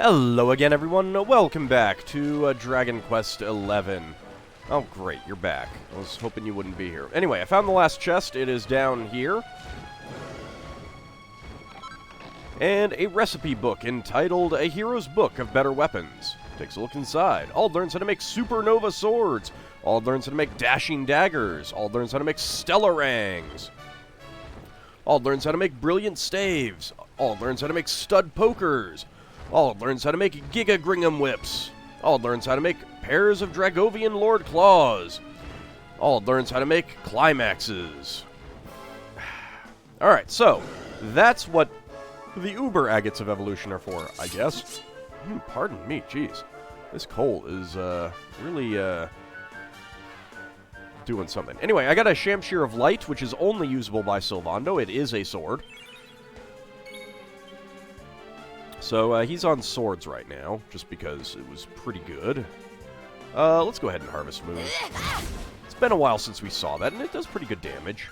Hello again, everyone. Welcome back to Dragon Quest XI. Oh, great, you're back. I was hoping you wouldn't be here. Anyway, I found the last chest. It is down here. And a recipe book entitled A Hero's Book of Better Weapons. Takes a look inside. Ald learns how to make supernova swords. Ald learns how to make dashing daggers. Ald learns how to make stellarangs. Ald learns how to make brilliant staves. Ald learns how to make stud pokers. Ald learns how to make Giga Gringham whips. Ald learns how to make pairs of Dragovian Lord claws. Ald learns how to make climaxes. Alright, so that's what the uber agates of evolution are for, I guess. Pardon me, jeez. This coal is really doing something. Anyway, I got a Shamshir of Light, which is only usable by Sylvando. It is a sword. So, he's on swords right now, just because it was pretty good. Let's go ahead and Harvest Moon. It's been a while since we saw that, and it does pretty good damage.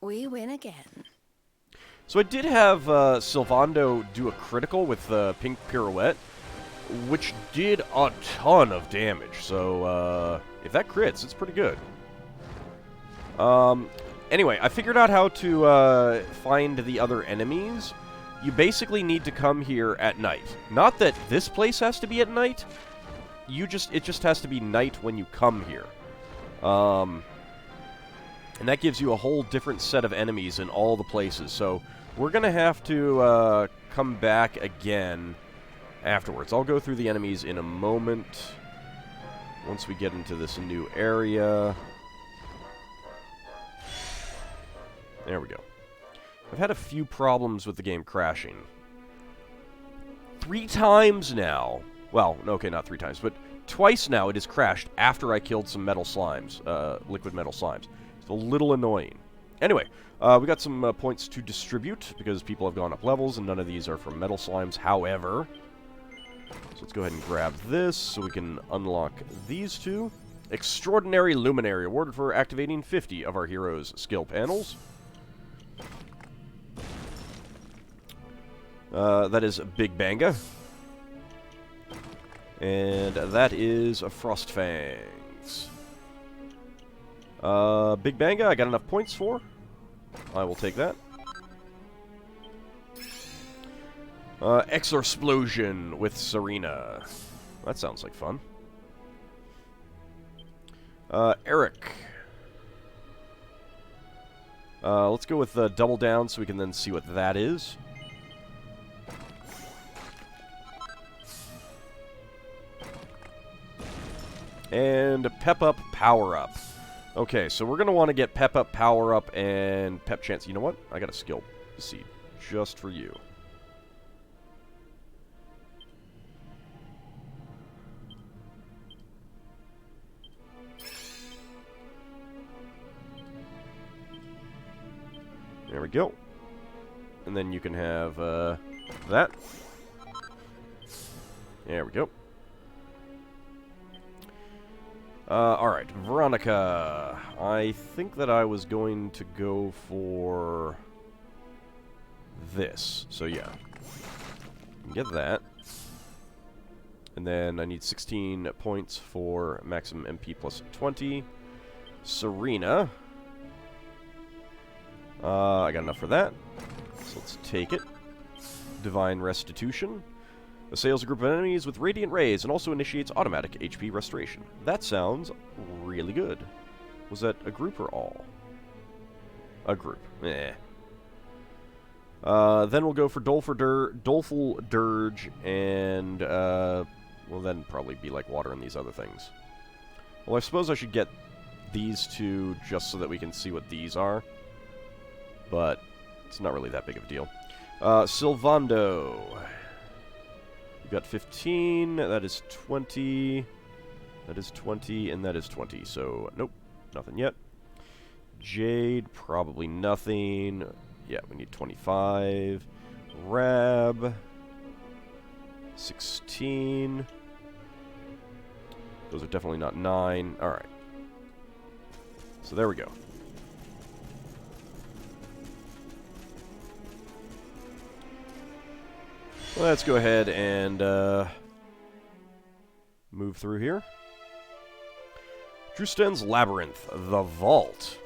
We win again. So I did have Sylvando do a critical with the Pink Pirouette, which did a ton of damage. So, if that crits, it's pretty good. Anyway, I figured out how to find the other enemies. You basically need to come here at night. Not that this place has to be at night. It just has to be night when you come here. And that gives you a whole different set of enemies in all the places. So we're going to have to come back again afterwards. I'll go through the enemies in a moment once we get into this new area. There we go. I've had a few problems with the game crashing. 3 times now. Well, okay, not 3 times, but twice now it has crashed after I killed some metal slimes, liquid metal slimes. It's a little annoying. Anyway, we got some points to distribute because people have gone up levels, and none of these are from metal slimes. However, so let's go ahead and grab this so we can unlock these two. Extraordinary Luminary, awarded for activating 50 of our hero's skill panels. That is Big Banga. And that is a Frost Fangs. Big Banga, I got enough points for. I will take that. Exorsplosion with Serena. That sounds like fun. Eric. Let's go with Double Down so we can then see what that is. And Pep Up, Power Up. Okay, so we're going to want to get Pep Up, Power Up, and Pep Chance. You know what? I got a skill seed just for you. There we go. And then you can have that. There we go. Alright, Veronica. I think that I was going to go for this. So, yeah. Get that. And then I need 16 points for maximum MP plus 20. Serena. I got enough for that. So let's take it. Divine Restitution. Assails a group of enemies with radiant rays and also initiates automatic HP restoration. That sounds really good. Was that a group or all? A group. Eh. Then we'll go for Doleful Dirge and, well, then probably be like water and these other things. Well, I suppose I should get these two just so that we can see what these are. But it's not really that big of a deal. Sylvando. We've got 15, that is 20, that is 20, and that is 20. So, nope, nothing yet. Jade, probably nothing. Yeah, we need 25. Rab, 16. Those are definitely not 9. Alright. So there we go. Let's go ahead and move through here. Drustan's Labyrinth, the Vault.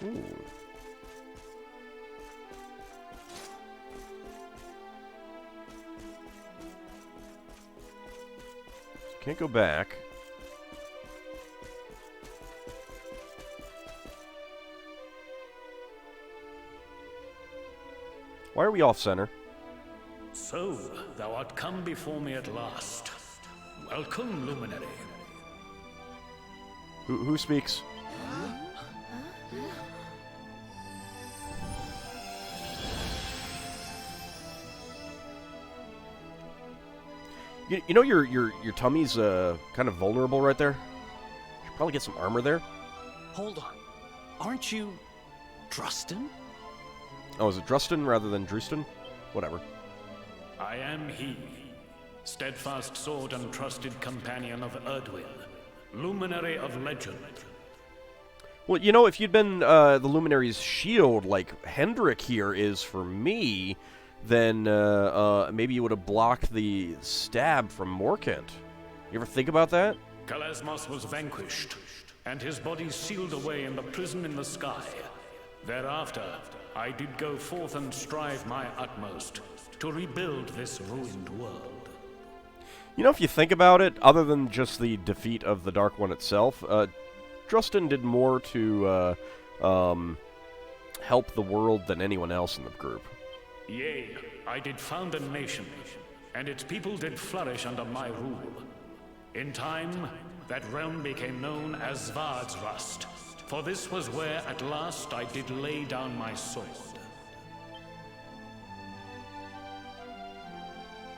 Ooh. Can't go back. Why are we off-center? So, thou art come before me at last. Welcome, Luminary. Who speaks? You know your tummy's kind of vulnerable right there. Should probably get some armor there. Hold on. Aren't you Drustan? Oh, is it Drustan rather than Drustan? Whatever. I am he, steadfast sword and trusted companion of Erdwin, Luminary of legend. Well, you know, if you'd been the Luminary's shield, like Hendrik here is for me, then maybe you would have blocked the stab from Morkent. You ever think about that? Kalesmos was vanquished, and his body sealed away in the prison in the sky. Thereafter, I did go forth and strive my utmost to rebuild this ruined world. You know, if you think about it, other than just the defeat of the Dark One itself, Drustan did more to help the world than anyone else in the group. Yea, I did found a nation, and its people did flourish under my rule. In time, that realm became known as Svardsrust, for this was where at last I did lay down my sword.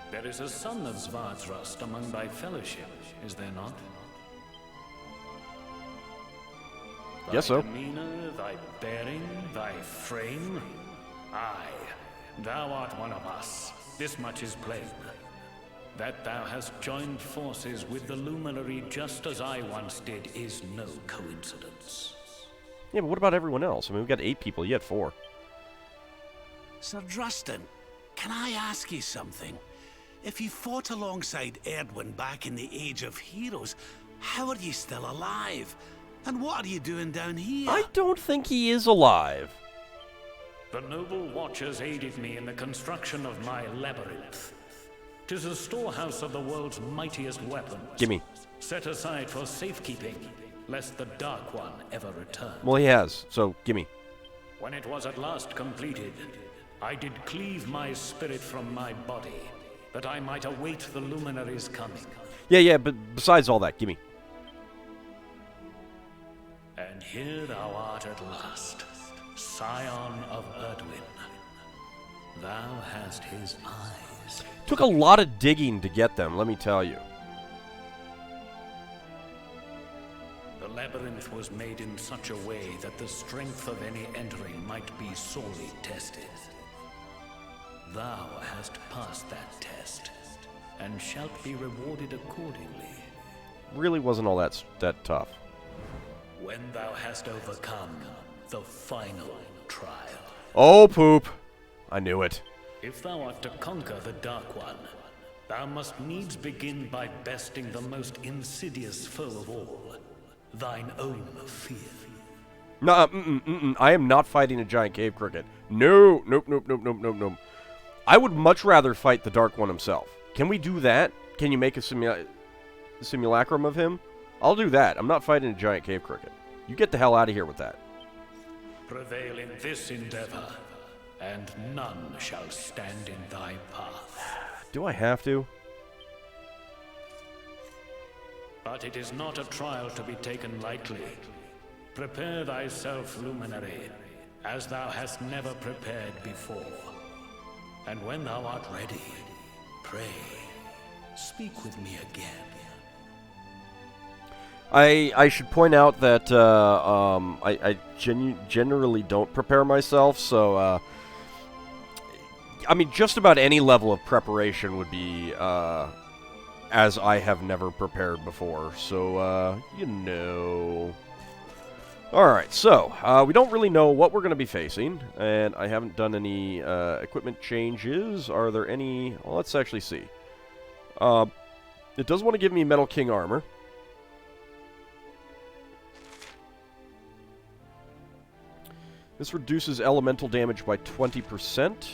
There is a son of Svardsrust among thy fellowship, is there not? Yes, so. Thy demeanor, thy bearing, thy frame? Aye, thou art one of us. This much is plain. That thou hast joined forces with the Luminary just as I once did is no coincidence. Yeah, but what about everyone else? I mean, we've got 8 people, you had 4. Sir Drustan, can I ask you something? If you fought alongside Erdwin back in the Age of Heroes, how are you still alive? And what are you doing down here? I don't think he is alive. The noble watchers aided me in the construction of my labyrinth. 'Tis a storehouse of the world's mightiest weapons. Gimme. Set aside for safekeeping, lest the Dark One ever return. Well, he has, so gimme. When it was at last completed, I did cleave my spirit from my body, that I might await the Luminary's coming. Yeah, but besides all that, gimme. And here thou art at last, scion of Erdwin. Thou hast his eyes. Took a lot of digging to get them, let me tell you. The labyrinth was made in such a way that the strength of any entering might be sorely tested. Thou hast passed that test, and shalt be rewarded accordingly. Really wasn't all that tough. When thou hast overcome the final trial. Oh, poop. I knew it. If thou art to conquer the Dark One, thou must needs begin by besting the most insidious foe of all, thine own fear. No, I am not fighting a giant cave cricket. No, nope. I would much rather fight the Dark One himself. Can we do that? Can you make a simulacrum of him? I'll do that. I'm not fighting a giant cave cricket. You get the hell out of here with that. Prevail in this endeavor, and none shall stand in thy path. Do I have to? But it is not a trial to be taken lightly. Prepare thyself, Luminary, as thou hast never prepared before. And when thou art ready, pray, speak with me again. I should point out that I generally don't prepare myself, so I mean, just about any level of preparation would be as I have never prepared before. So you know, Alright, so, we don't really know what we're going to be facing, and I haven't done any equipment changes. Are there any... Well, let's actually see. It does want to give me Metal King armor. This reduces elemental damage by 20%.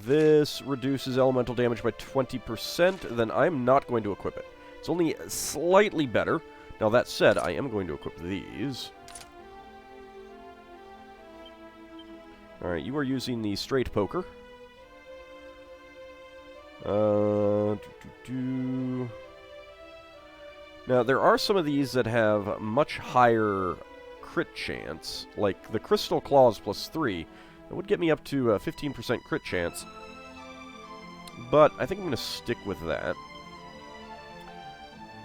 This reduces elemental damage by 20%. Then I'm not going to equip it. It's only slightly better. Now, that said, I am going to equip these. Alright, you are using the straight poker. Now, there are some of these that have much higher crit chance, like the Crystal Claws plus 3. That would get me up to a 15% crit chance, but I think I'm going to stick with that.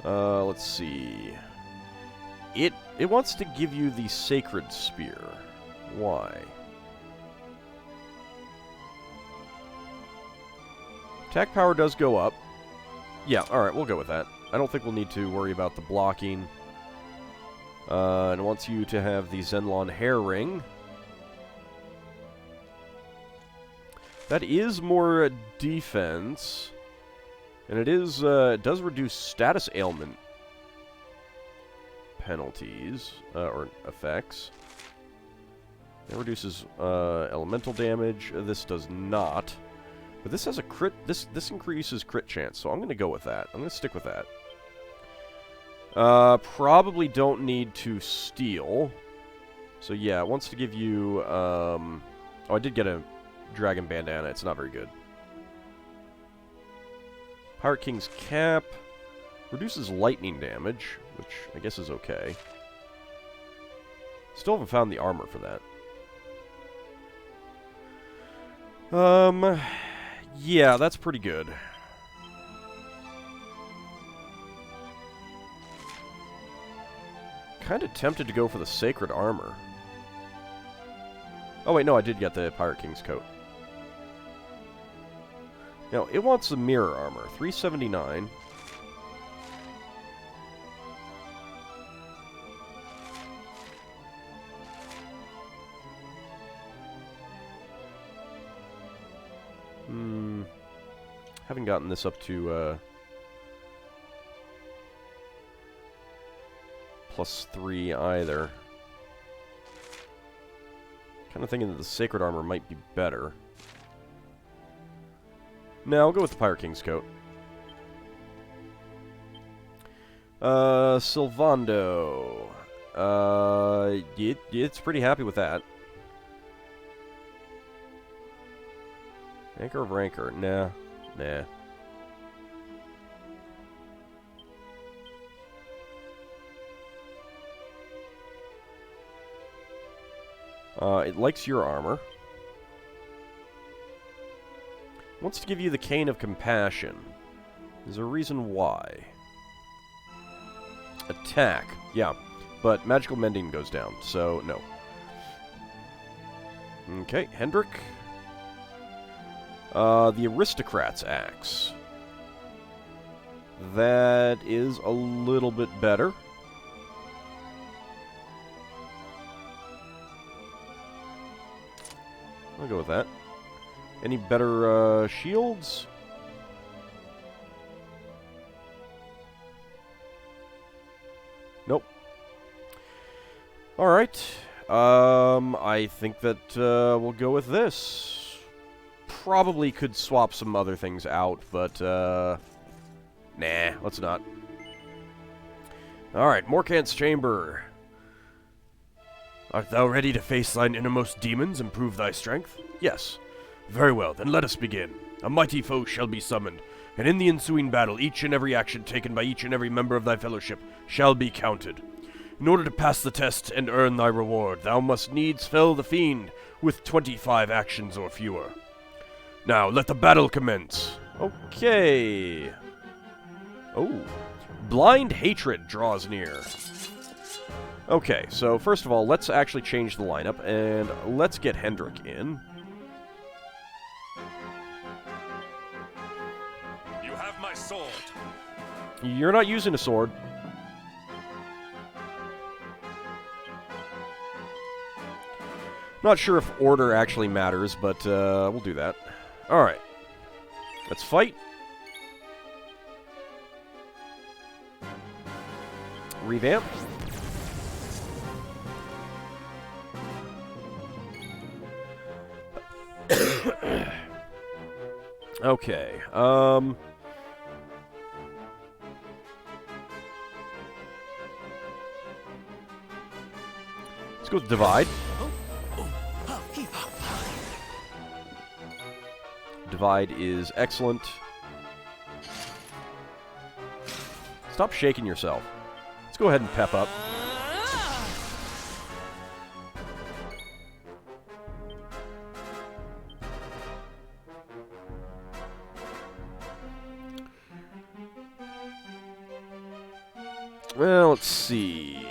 Let's see. It wants to give you the Sacred Spear. Why? Attack power does go up. Yeah, alright, we'll go with that. I don't think we'll need to worry about the blocking. And it wants you to have the Zenlon Hair Ring. That is more defense. And it is, it does reduce status ailment penalties, or effects. It reduces, elemental damage. This does not. But this has a crit, this increases crit chance, so I'm going to go with that. I'm going to stick with that. Probably don't need to steal. So yeah, it wants to give you, oh, I did get a dragon bandana. It's not very good. Pirate King's Cap reduces lightning damage, which I guess is okay. Still haven't found the armor for that. Yeah, that's pretty good. Kind of tempted to go for the Sacred Armor. Oh wait, no, I did get the Pirate King's Coat. Now, it wants the Mirror Armor, 379. Haven't gotten this up to, +3 either. Kind of thinking that the Sacred Armor might be better. No, I'll go with the Pirate King's Coat. Sylvando. It's pretty happy with that. Anchor of Rancor. Nah. Nah. It likes your armor. It wants to give you the Cane of Compassion. There's a reason why. Attack. Yeah, but magical mending goes down, so no. Okay, Hendrik. The Aristocrat's Axe. That is a little bit better. I'll go with that. Any better shields? Nope. Alright. I think that we'll go with this. Probably could swap some other things out, but nah, let's not. Alright, Morkant's Chamber. Art thou ready to face thine innermost demons and prove thy strength? Yes. Very well, then let us begin. A mighty foe shall be summoned, and in the ensuing battle each and every action taken by each and every member of thy fellowship shall be counted. In order to pass the test and earn thy reward, thou must needs fell the fiend with 25 actions or fewer. Now, let the battle commence. Okay. Oh. Blind Hatred draws near. Okay, so first of all, let's actually change the lineup, and let's get Hendrik in. You have my sword. You're not using a sword. Not sure if order actually matters, but we'll do that. Alright. Let's fight. Revamp. Okay, let's go with Divide. Divide is excellent. Stop shaking yourself. Let's go ahead and pep up. Well, let's see.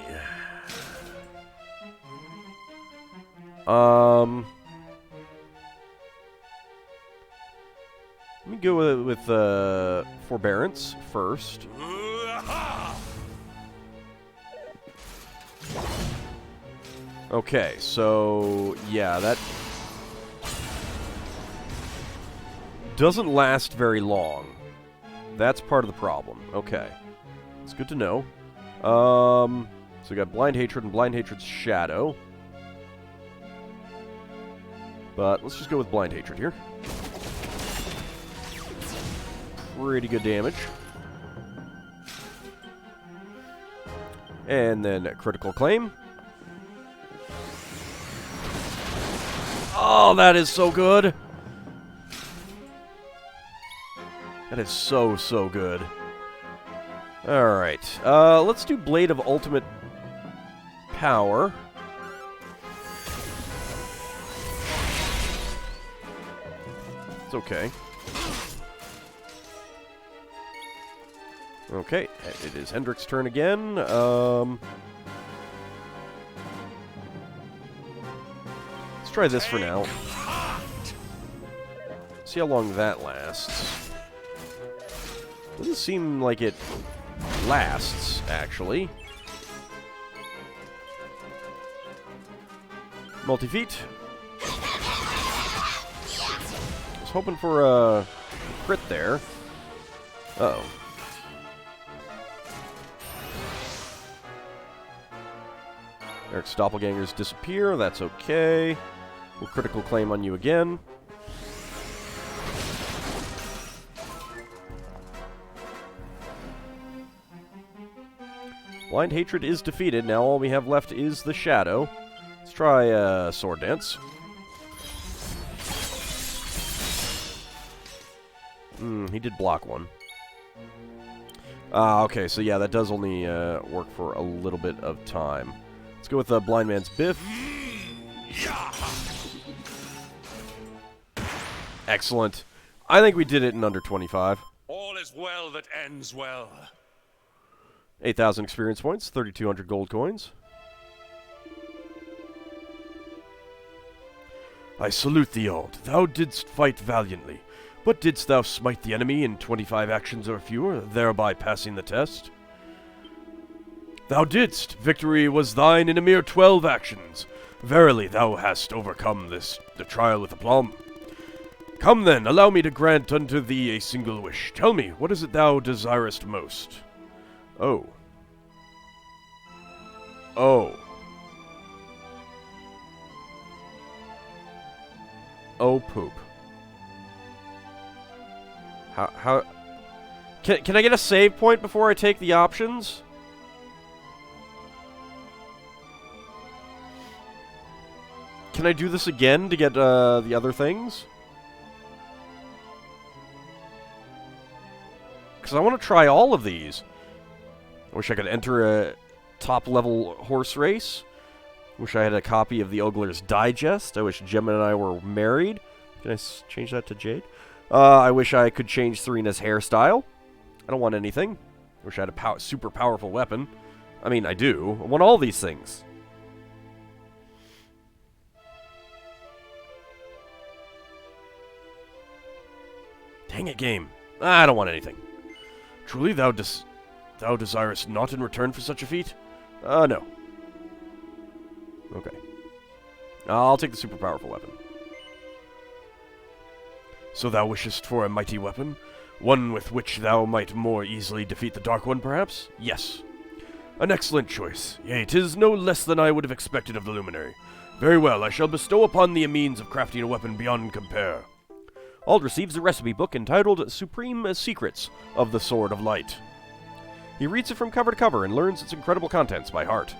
Let me go with Forbearance first. Okay, so yeah, that doesn't last very long. That's part of the problem. Okay. It's good to know. So we got Blind Hatred and Blind Hatred's Shadow. But let's just go with Blind Hatred here. Pretty good damage. And then Critical Claim. Oh, that is so good. That is so, so good. Alright, let's do Blade of Ultimate Power. It's okay. Okay, it is Hendrick's turn again. Let's try this for now. See how long that lasts. Doesn't seem like it lasts, actually. Multi-feet. Was hoping for a crit there. Uh-oh. Eric's doppelgangers disappear. That's okay. We'll Critical Claim on you again. Blind Hatred is defeated. Now all we have left is the Shadow. Let's try Sword Dance. He did block one. Okay, so yeah, that does only work for a little bit of time. Let's go with the Blind Man's Biff. Excellent. I think we did it in under 25. All is well that ends well. 8,000 experience points, 3,200 gold coins. I salute thee, Auld. Thou didst fight valiantly, but didst thou smite the enemy in 25 actions or fewer, thereby passing the test? Thou didst. Victory was thine in a mere 12 actions. Verily, thou hast overcome the trial with aplomb. Come then, allow me to grant unto thee a single wish. Tell me, what is it thou desirest most? Oh. Oh. Oh, poop. How... Can I get a save point before I take the options? Can I do this again to get the other things? Because I want to try all of these. I wish I could enter a top-level horse race. Wish I had a copy of the Ogler's Digest. I wish Gemma and I were married. Can I change that to Jade? I wish I could change Serena's hairstyle. I don't want anything. Wish I had a super powerful weapon. I mean, I do. I want all these things. Dang it, game. I don't want anything. Truly, thou desirest not in return for such a feat? No. Okay. I'll take the super powerful weapon. So thou wishest for a mighty weapon? One with which thou might more easily defeat the Dark One, perhaps? Yes. An excellent choice. Yea, 'tis no less than I would have expected of the Luminary. Very well, I shall bestow upon thee a means of crafting a weapon beyond compare. Auld receives a recipe book entitled Supreme Secrets of the Sword of Light. He reads it from cover to cover and learns its incredible contents by heart.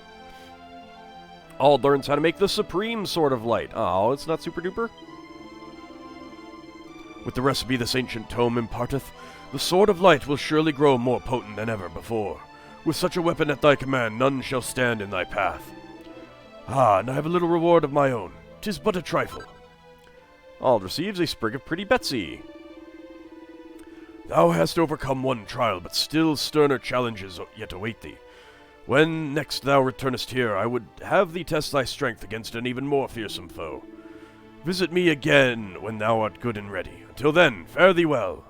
Auld learns how to make the Supreme Sword of Light. Oh, it's not super duper? With the recipe this ancient tome imparteth, the Sword of Light will surely grow more potent than ever before. With such a weapon at thy command, none shall stand in thy path. Ah, and I have a little reward of my own. 'Tis but a trifle. Auld receives a sprig of Pretty Betsy. Thou hast overcome one trial, but still sterner challenges yet await thee. When next thou returnest here, I would have thee test thy strength against an even more fearsome foe. Visit me again when thou art good and ready. Until then, fare thee well.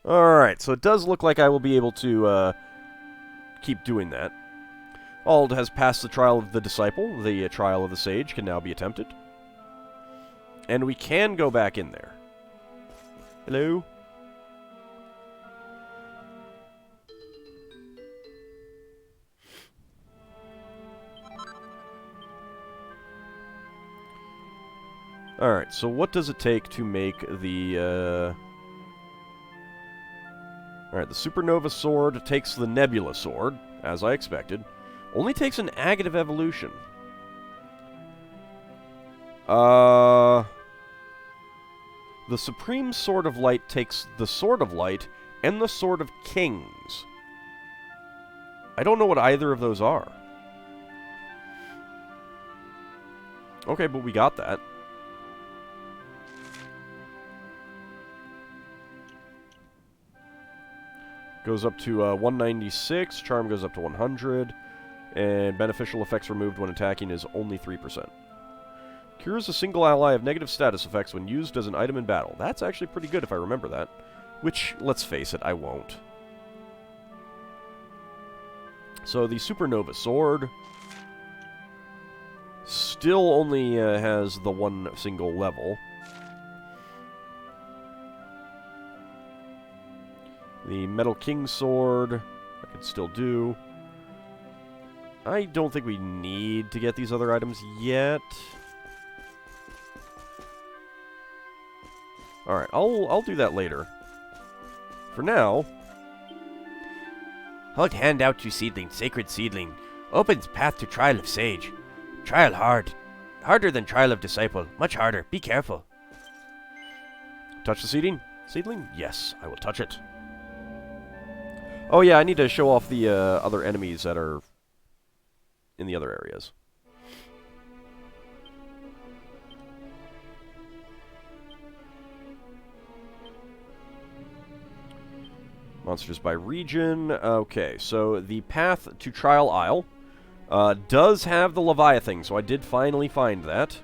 Alright, so it does look like I will be able to keep doing that. Auld has passed the trial of the disciple. The trial of the sage can now be attempted. And we can go back in there. Hello? Alright, so what does it take to make the, Alright, the Supernova Sword takes the Nebula Sword, as I expected. Only takes an Agate Evolution. The Supreme Sword of Light takes the Sword of Light and the Sword of Kings. I don't know what either of those are. Okay, but we got that. Goes up to 196, Charm goes up to 100, and beneficial effects removed when attacking is only 3%. Cures a single ally of negative status effects when used as an item in battle. That's actually pretty good if I remember that. Which, let's face it, I won't. So the Supernova Sword still only has the one single level. The Metal King Sword, I could still do. I don't think we need to get these other items yet. Alright, I'll do that later. For now... Hold hand out to seedling, sacred seedling. Opens path to trial of sage. Trial hard. Harder than trial of disciple. Much harder. Be careful. Touch the seedling? Seedling? Yes, I will touch it. Oh yeah, I need to show off the other enemies that are in the other areas. Monsters by region. Okay, so the path to Trial Isle does have the Leviathan, so I did finally find that.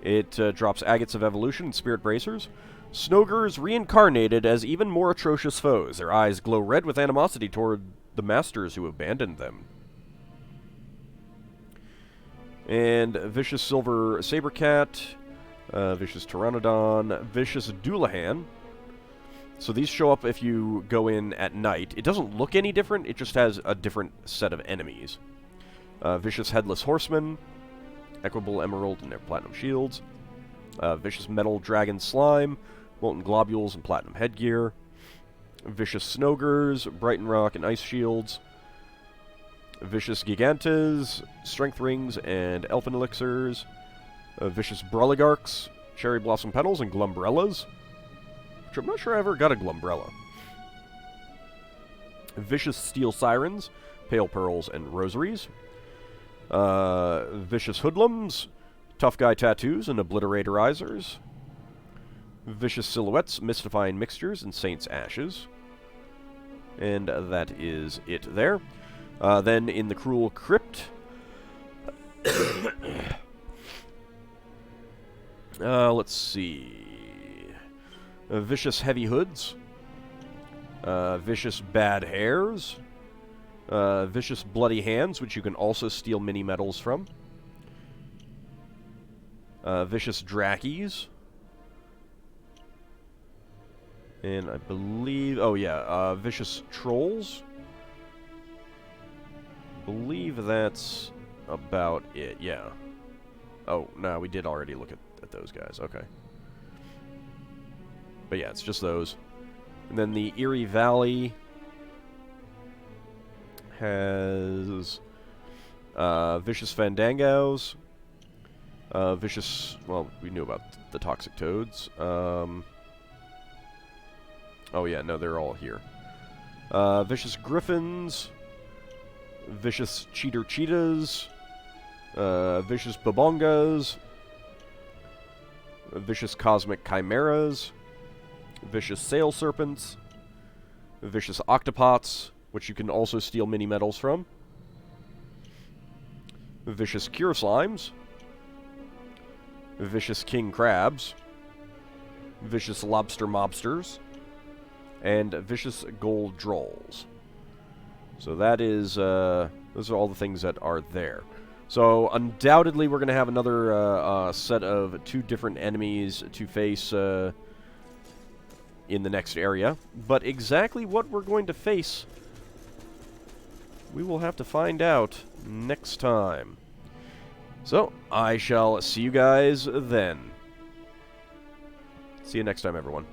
It drops Agates of Evolution and Spirit Bracers. Snogers reincarnated as even more atrocious foes. Their eyes glow red with animosity toward the masters who abandoned them. And Vicious Silver Sabercat, Vicious Pteranodon, Vicious Doulahan. So these show up if you go in at night. It doesn't look any different, it just has a different set of enemies. Vicious Headless Horseman, Equable Emerald and their Platinum Shields. Vicious Metal Dragon Slime, Molten Globules and Platinum Headgear. Vicious Snogers, Brighten Rock and Ice Shields. Vicious Gigantes, Strength Rings and Elfin Elixirs. Vicious Broligarchs, Cherry Blossom Petals and Glumbrellas. Which I'm not sure I ever got a Glumbrella. Vicious Steel Sirens, Pale Pearls and Rosaries. Vicious Hoodlums, Tough Guy Tattoos and Obliteratorizers. Vicious Silhouettes, Mystifying Mixtures, and Saint's Ashes. And that is it there. Then in the Cruel Crypt... let's see... Vicious Heavy Hoods. Vicious Bad Hairs. Vicious Bloody Hands, which you can also steal mini-medals from. Vicious Drakes. And I believe... Oh, yeah. Vicious Trolls. I believe that's about it, yeah. Oh, no, we did already look at those guys. Okay. But yeah, it's just those. And then the Erie Valley has Vicious Fandangos. Vicious... Well, we knew about the Toxic Toads. Oh, yeah, no, they're all here. Vicious Griffins. Vicious Cheater Cheetahs. Vicious Babongas. Vicious Cosmic Chimeras. Vicious Sail Serpents. Vicious Octopots, which you can also steal mini-medals from. Vicious Cure Slimes. Vicious King Crabs. Vicious Lobster Mobsters. And Vicious Gold Drolls. So that is, those are all the things that are there. So, undoubtedly, we're going to have another set of 2 different enemies to face in the next area. But exactly what we're going to face, we will have to find out next time. So, I shall see you guys then. See you next time, everyone.